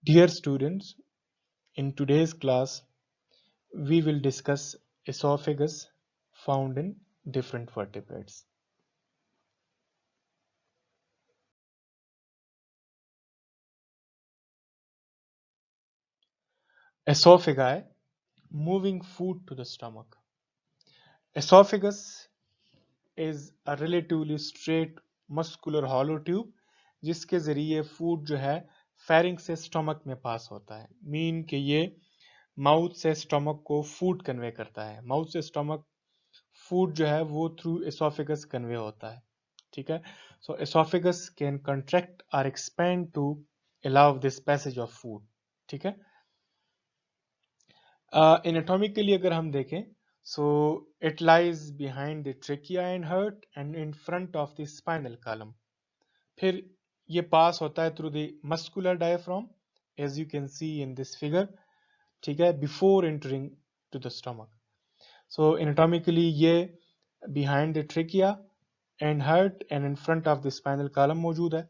Dear students, in today's class, we will discuss esophagus found in different vertebrates. Esophagi, moving food to the stomach. Esophagus is a relatively straight muscular hollow tube जिसके जरिए food जो है फेरिंग से stomach में पास होता है. Mean कि ये माउथ से स्टमक को फूड कन्वे करता है. माउथ से स्टमक फूड जो है वो थ्रू एसोफेगस कन्वे होता है. ठीक है. सो एसोफेगस कैन कंट्रैक्ट और expand to allow this passage of food. ठीक है. एनाटॉमिकली अगर हम देखें, so it lies behind the trachea and heart and in front of the spinal column. फिर ये पास होता है through the muscular diaphragm as you can see in this figure. ठीक है. Before entering to the stomach. So anatomically ये behind the trachea and heart and in front of the spinal column मौजूद है.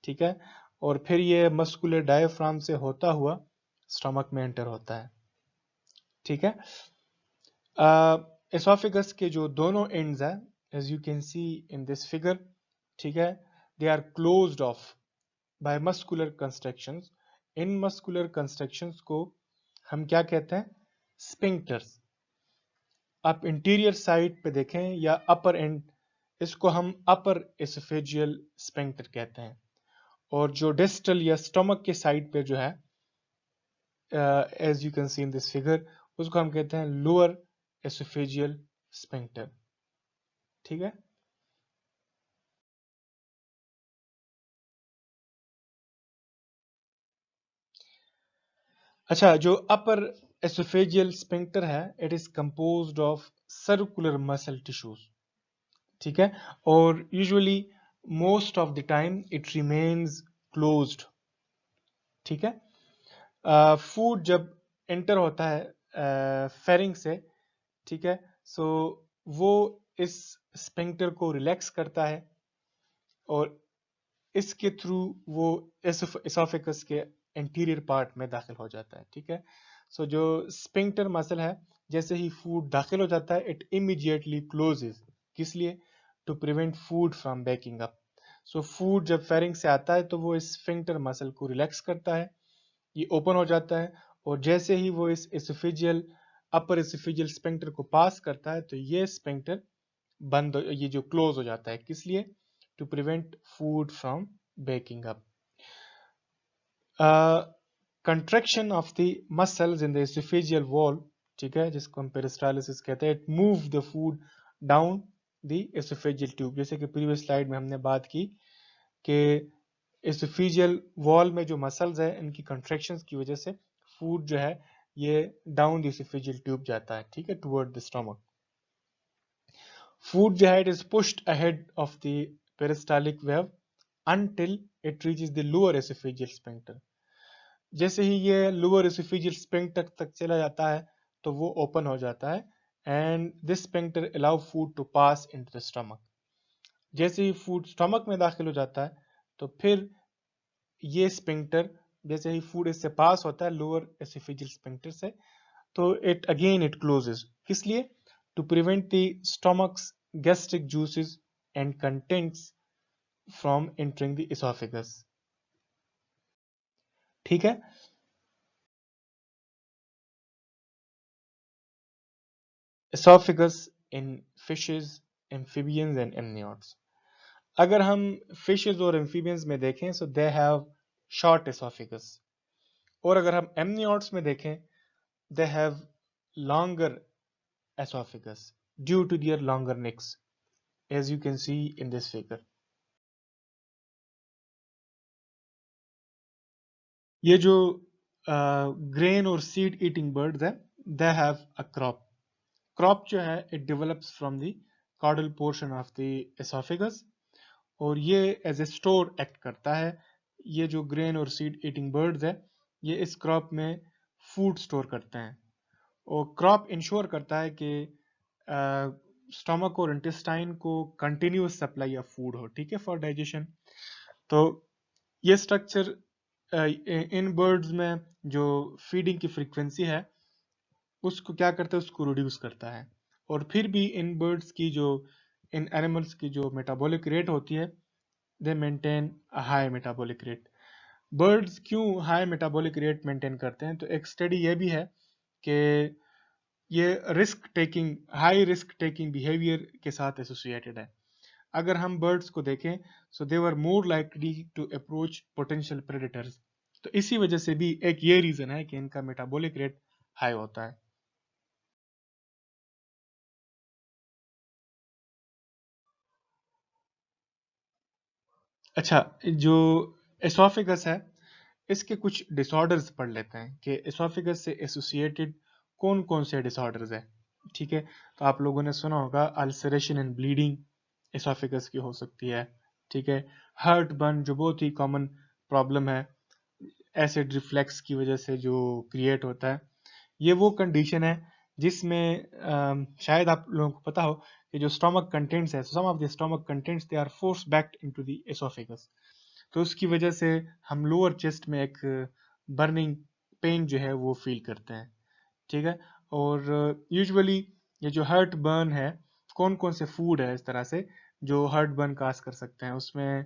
ठीक है. और फिर ये मस्कुलर डायफ्राम से होता हुआ स्टमक में एंटर होता है. ठीक है. एसोफेगस के जो दोनों एंड्स हैं, as you can see in this figure, ठीक है, they are closed off by muscular constructions. इन मस्कुलर कंस्ट्रक्शंस को हम क्या कहते हैं? स्पिंक्टर्स. आप इंटीरियर साइड पे देखें या अपर एंड, इसको हम अपर एसोफेजियल स्पिंक्टर कहते हैं. और जो डिस्टल या स्टमक के साइड पे जो है, as you can see in this figure, उसको हम कहते हैं लोअर एसोफेजियल स्पिंक्टर. ठीक है. अच्छा, जो अपर एसोफेजियल स्पिंक्टर है, it is composed of circular muscle tissues. ठीक है. और usually most of the time it remains closed. ठीक है. फूड जब एंटर होता है फेरिंग से, ठीक है, सो वो इस स्पिंक्टर को रिलैक्स करता है और इसके थ्रू वो एसोफेगस के एंटीरियर पार्ट में दाखिल हो जाता है. ठीक है. सो जो स्पिंक्टर मसल है, जैसे ही फूड दाखिल हो जाता है, इट इमीडिएटली क्लोजेस. किस लिए? To prevent food from backing up. So food जब फेरिंग से आता है तो वो इस स्फिंक्टर मसल को रिलैक्स करता है, ये ओपन हो जाता है. और जैसे ही वो इस एसोफेजियल अपर एसोफेजियल स्पिंक्टर को पास करता है तो ये स्पिंक्टर ये जो क्लोज हो जाता है. किस लिए? To prevent food from baking up. Contraction of the muscles in the esophageal wall, ठीक है, जिसको हम पेरिस्टालिसिस कहते हैं, it move the food down the esophageal tube. जैसे कि प्रीवियस स्लाइड में हमने बात की कि esophageal wall में जो मसल्स है, इनकी contractions की वजह से फूड जो है ये डाउन द esophageal tube जाता है. ठीक है, टुवर्ड द स्टमक. फूड जो है, it is pushed ahead of the peristaltic valve until it reaches the lower esophageal sphincter. जैसे ही ये लोअर एसोफेजियल स्फिंक्टर तक चला जाता है तो वो ओपन हो जाता है and this sphincter allow food to pass into the stomach. जैसे ही फूड स्टमक में दाखिल हो जाता है तो फिर ये स्फिंक्टर, जैसे ही फूड इससे पास होता है लोअर एसोफेजियल स्फिंक्टर से, तो इट क्लोजेस. किस लिए? To prevent the stomach's gastric juices and contents from entering the esophagus. ठीक है. esophagus in fishes, amphibians and amniotes. अगर हम फिशेस और एम्फीबियंस में देखें, so they have short esophagus. और अगर हम एमनियोट्स में देखें, they have longer esophagus due to their longer necks, as you can see in this figure. ये जो ग्रेन और सीड ईटिंग बर्ड्स हैं, they have a crop. Crop जो है, it develops from the caudal portion of the esophagus और ये as a store act करता है. ये जो ग्रेन और सीड ईटिंग बर्ड्स है, ये इस क्रॉप में फूड स्टोर करते हैं और क्रॉप इंश्योर करता है कि स्टमक और इंटेस्टाइन को कंटिन्यूस सप्लाई ऑफ फूड हो. ठीक है, फॉर डाइजेशन. तो ये स्ट्रक्चर इन बर्ड्स में जो फीडिंग की फ्रीक्वेंसी है उसको क्या करता है, उसको रिड्यूस करता है। और फिर भी इन बर्ड्स की जो, इन एनिमल्स की जो मेटाबॉलिक रेट होती है, दे maintain a high metabolic rate. Birds क्यों हाई मेटाबॉलिक रेट मेंटेन करते हैं? तो एक स्टडी ये भी है कि ये risk taking, high risk taking behaviour के साथ एसोसिएटेड है। अगर हम बर्ड्स को देखें, so they were more likely to approach potential predators. तो इसी वजह से भी एक ये रीजन है कि इनका मेटाबॉलिक रेट हाई होता है। अच्छा, जो एसोफेगस है, इसके कुछ डिसऑर्डर्स पढ़ लेते हैं कि एसोफेगस से एसोसिएटेड कौन कौन से डिसऑर्डर्स है। ठीक है, तो आप लोगों ने सुना होगा अल्सरेशन एंड ब्लीडिंग एसोफेगस की हो सकती है। ठीक है, हर्ट बर्न जो बहुत ही कॉमन प्रॉब्लम है एसिड रिफ्लेक्स की वजह से जो क्रिएट होता है, ये वो कंडीशन है जिसमें शायद आप लोगों को पता हो कि जो स्टोमक कंटेंट्स है, some of the stomach contents they are force back into the oesophagus. तो उसकी वजह से हम लोअर चेस्ट में एक बर्निंग पेन जो है वो फील करते हैं। ठीक है, और यूजुअली ये जो हर्ट बर्न है, कौन कौन से फूड है इस तरह से जो हर्ट बर्न काज कर सकते हैं? उसमें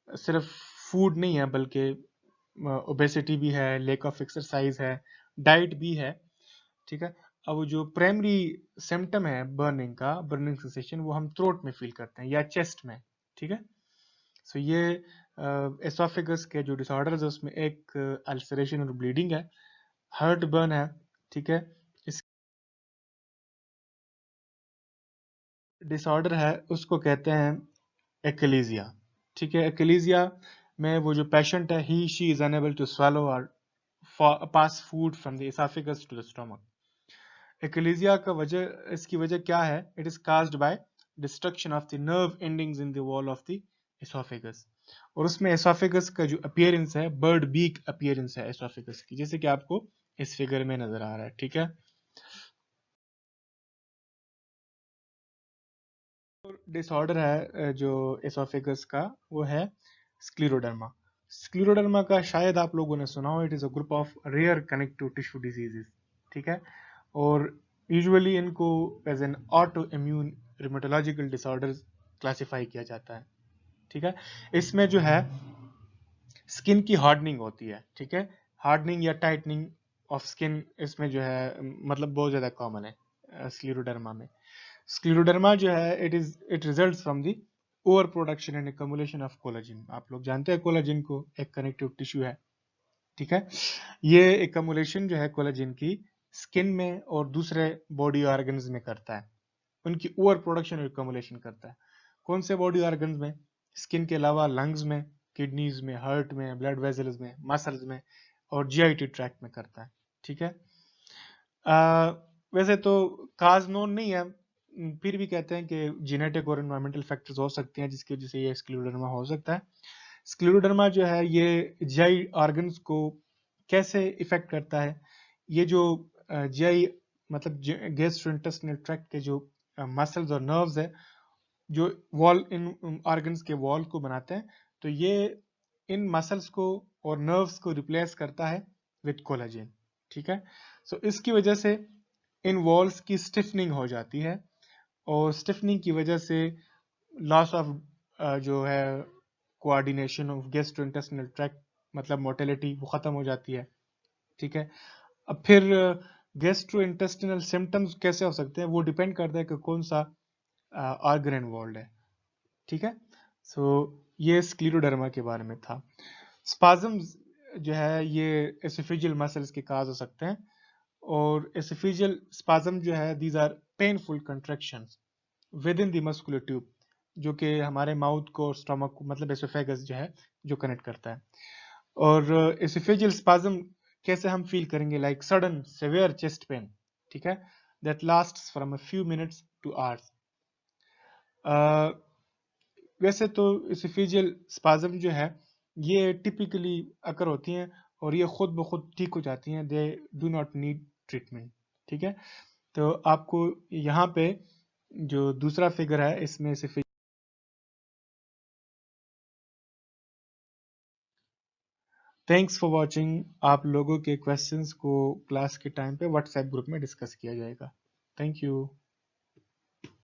सिर्फ फूड नहीं है बल्कि ओबेसिटी भी है, लेक ऑफ एक्सरसाइज है, डाइट भी है। ठीक है, अब जो प्राइमरी सिम्टम है बर्निंग का, बर्निंग सेंसेशन, वो हम थ्रोट में फील करते हैं या चेस्ट में। ठीक है, सो ये एसोफेगस के जो डिसऑर्डर्स है उसमें एक अल्सरेशन और ब्लीडिंग है, हर्ट बर्न है। ठीक है, इस डिसऑर्डर है उसको कहते हैं एक्लेजिया। ठीक है, एक्लेजिया में वो जो पेशेंट है, he she is unable to swallow और pass food from the oesophagus to the stomach. Achalasia का वजह, इसकी वजह क्या है? It is caused by destruction of the nerve endings in the wall of the oesophagus. और उसमें एसोफेगस का जो अपीयरेंस है, बर्ड बीक अपीयरेंस है एसोफेगस की, जैसे कि आपको इस फिगर में नजर आ रहा है। ठीक है, डिसऑर्डर है जो एसोफेगस का, वो है स्क्लेरोडर्मा। स्क्लेरोडर्मा का शायद आप लोगों ने सुना हो, it is a group of rare connective tissue diseases. ठीक है, और यूजुअली इनको as an autoimmune rheumatological disorder classify किया जाता है। ठीक है, इसमें जो है स्किन की हार्डनिंग होती है। ठीक है, हार्डनिंग या टाइटनिंग ऑफ स्किन इसमें जो है मतलब बहुत ज्यादा कॉमन है स्क्लेरोडर्मा में। स्क्लेरोडर्मा जो है, it results from the over production and accumulation of collagen. आप लोग जानते हैं कोलाजिन को, एक कनेक्टिव टिश्यू है। ठीक है, ये एक्युमुलेशन जो है कोलाजिन की स्किन में और दूसरे बॉडी ऑर्गन्स में करता है, उनकी ओवर प्रोडक्शन और एक्युमुलेशन करता है। कौन से बॉडी ऑर्गन्स में? स्किन के अलावा लंग्स में, किडनीज में, हार्ट में, ब्लड वेसल्स में, मसल्स में और जीआईटी ट्रैक्ट में करता है। ठीक है, वैसे तो काज नोन नहीं है, फिर भी कहते हैं कि जेनेटिक और एनवायरमेंटल फैक्टर्स हो सकते हैं जिसकी वजह से ये स्क्लेरोडर्मा हो सकता है। स्क्लेरोडर्मा जो है ये जीआई ऑर्गन्स को कैसे इफेक्ट करता है? ये जो जीआई मतलब गैस्ट्रोइंटेस्टिनल ट्रैक्ट के जो मसल्स और नर्व्स है, जो वॉल, इन ऑर्गन्स के वॉल को बनाते हैं, तो ये इन मसल्स को और नर्व्स को रिप्लेस करता है विद कोलाजन। ठीक है, सो इसकी वजह से इन वॉल्स की स्टिफनिंग हो जाती है, और स्टिफनिंग की वजह से लॉस ऑफ जो है कोऑर्डिनेशन ऑफ गैस्ट्रोइंटेस्टिनल ट्रैक्ट, मतलब मोटिलिटी, वो खत्म हो जाती है। ठीक है, अब फिर गैस्ट्रोइंटेस्टिनल सिम्टम्स कैसे हो सकते हैं? वो डिपेंड करता है कि कौन सा ऑर्गन इन्वॉल्व है। ठीक है, सो ये स्क्लेरोडर्मा के बारे में था। स्पाज्म्स जो है ये एसोफेजियल मसल्स के काज हो सकते हैं, और एसोफेजियल स्पाज्म जो है, these are painful contractions within the muscular tube, जो कि हमारे माउथ को और स्टमक को, मतलब एसोफेगस जो है, जो कनेक्ट करता है। और एसोफेजियल स्पाज्म कैसे हम फील करेंगे? Like sudden severe chest pain. ठीक है, that lasts from a few minutes to hours. वैसे तो एसोफेजियल स्पाज्म जो है ये टिपिकली अकर होती हैं और ये खुद ब खुद ठीक हो जाती हैं, they do not need treatment. ठीक है, तो आपको यहाँ पे जो दूसरा फिगर है इसमें से थैंक्स फॉर वॉचिंग। आप लोगों के क्वेश्चंस को क्लास के टाइम पे व्हाट्सएप ग्रुप में डिस्कस किया जाएगा। Thank you.